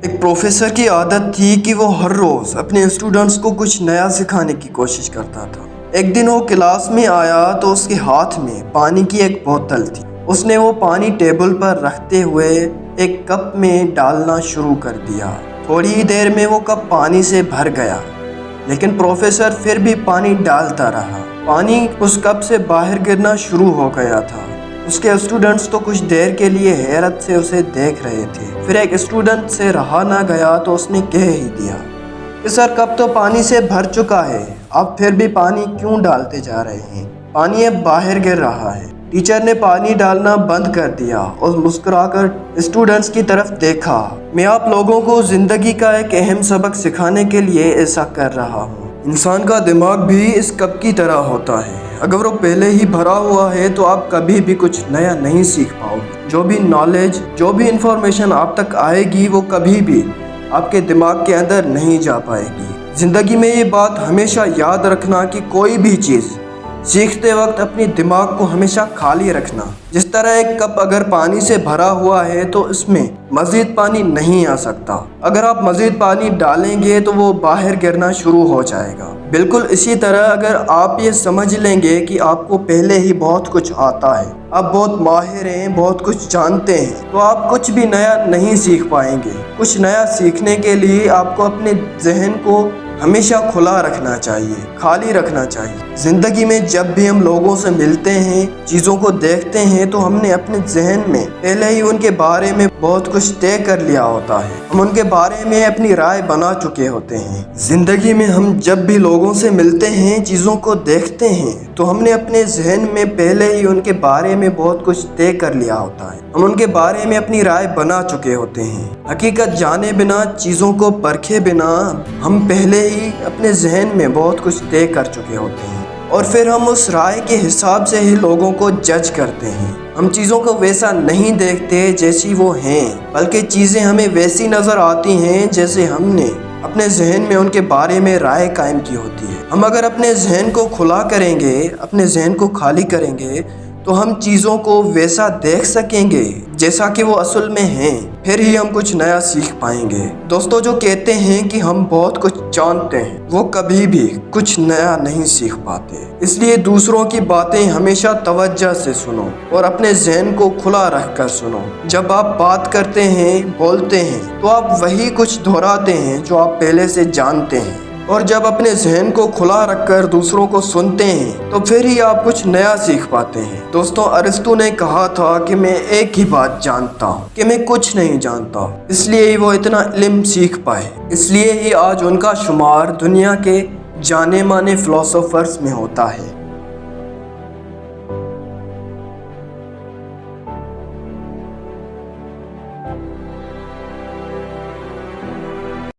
ایک پروفیسر کی عادت تھی کہ وہ ہر روز اپنے اسٹوڈنٹس کو کچھ نیا سکھانے کی کوشش کرتا تھا۔ ایک دن وہ کلاس میں آیا تو اس کے ہاتھ میں پانی کی ایک بوتل تھی۔ اس نے وہ پانی ٹیبل پر رکھتے ہوئے ایک کپ میں ڈالنا شروع کر دیا۔ تھوڑی ہی دیر میں وہ کپ پانی سے بھر گیا، لیکن پروفیسر پھر بھی پانی ڈالتا رہا۔ پانی اس کپ سے باہر گرنا شروع ہو گیا تھا۔ اس کے اسٹوڈنٹس تو کچھ دیر کے لیے حیرت سے اسے دیکھ رہے تھے۔ پھر ایک اسٹوڈنٹ سے رہا نہ گیا تو اس نے کہہ ہی دیا کہ سر، کپ تو پانی سے بھر چکا ہے، آپ پھر بھی پانی کیوں ڈالتے جا رہے ہیں؟ پانی اب باہر گر رہا ہے۔ ٹیچر نے پانی ڈالنا بند کر دیا اور مسکرا کر اسٹوڈنٹس کی طرف دیکھا۔ میں آپ لوگوں کو زندگی کا ایک اہم سبق سکھانے کے لیے ایسا کر رہا ہوں۔ انسان کا دماغ بھی اس کپ کی طرح ہوتا ہے۔ اگر وہ پہلے ہی بھرا ہوا ہے تو آپ کبھی بھی کچھ نیا نہیں سیکھ پاؤ گے۔ جو بھی نالج، جو بھی انفارمیشن آپ تک آئے گی وہ کبھی بھی آپ کے دماغ کے اندر نہیں جا پائے گی۔ زندگی میں یہ بات ہمیشہ یاد رکھنا کہ کوئی بھی چیز سیکھتے وقت اپنی دماغ کو ہمیشہ خالی رکھنا۔ جس طرح ایک کپ اگر پانی سے بھرا ہوا ہے تو اس میں مزید پانی نہیں آ سکتا۔ اگر آپ مزید پانی ڈالیں گے تو وہ باہر گرنا شروع ہو جائے گا۔ بالکل اسی طرح اگر آپ یہ سمجھ لیں گے کہ آپ کو پہلے ہی بہت کچھ آتا ہے، آپ بہت ماہر ہیں، بہت کچھ جانتے ہیں، تو آپ کچھ بھی نیا نہیں سیکھ پائیں گے۔ کچھ نیا سیکھنے کے لیے آپ کو اپنے ذہن کو ہمیشہ کھلا رکھنا چاہیے، خالی رکھنا چاہیے۔ زندگی میں جب بھی ہم لوگوں سے ملتے ہیں، چیزوں کو دیکھتے ہیں، تو ہم نے اپنے ذہن میں پہلے ہی ان کے بارے میں بہت کچھ طے کر لیا ہوتا ہے۔ ہم ان کے بارے میں اپنی رائے بنا چکے ہوتے ہیں۔ زندگی میں ہم جب بھی لوگوں سے ملتے ہیں، چیزوں کو دیکھتے ہیں، تو ہم نے اپنے ذہن میں پہلے ہی ان کے بارے میں بہت کچھ طے کر لیا ہوتا ہے۔ ہم ان کے بارے میں اپنی رائے بنا چکے ہوتے ہیں۔ حقیقت جانے بنا، چیزوں کو پرکھے بنا، ہم پہلے ہی اپنے ذہن میں بہت کچھ طے کر چکے ہوتے ہیں، اور پھر ہم اس رائے کے حساب سے ہی لوگوں کو جج کرتے ہیں۔ ہم چیزوں کو ویسا نہیں دیکھتے جیسی وہ ہیں، بلکہ چیزیں ہمیں ویسی نظر آتی ہیں جیسے ہم نے اپنے ذہن میں ان کے بارے میں رائے قائم کی ہوتی ہے۔ ہم اگر اپنے ذہن کو کھلا کریں گے، اپنے ذہن کو خالی کریں گے، تو ہم چیزوں کو ویسا دیکھ سکیں گے جیسا کہ وہ اصل میں ہیں۔ پھر ہی ہم کچھ نیا سیکھ پائیں گے۔ دوستو، جو کہتے ہیں کہ ہم بہت کچھ جانتے ہیں، وہ کبھی بھی کچھ نیا نہیں سیکھ پاتے۔ اس لیے دوسروں کی باتیں ہمیشہ توجہ سے سنو اور اپنے ذہن کو کھلا رکھ کر سنو۔ جب آپ بات کرتے ہیں، بولتے ہیں، تو آپ وہی کچھ دہراتے ہیں جو آپ پہلے سے جانتے ہیں، اور جب اپنے ذہن کو کھلا رکھ کر دوسروں کو سنتے ہیں تو پھر ہی آپ کچھ نیا سیکھ پاتے ہیں۔ دوستوں، ارسطو نے کہا تھا کہ میں ایک ہی بات جانتا ہوں، کہ میں کچھ نہیں جانتا۔ اس لیے ہی وہ اتنا علم سیکھ پائے۔ اس لیے ہی آج ان کا شمار دنیا کے جانے مانے فلاسفرز میں ہوتا ہے۔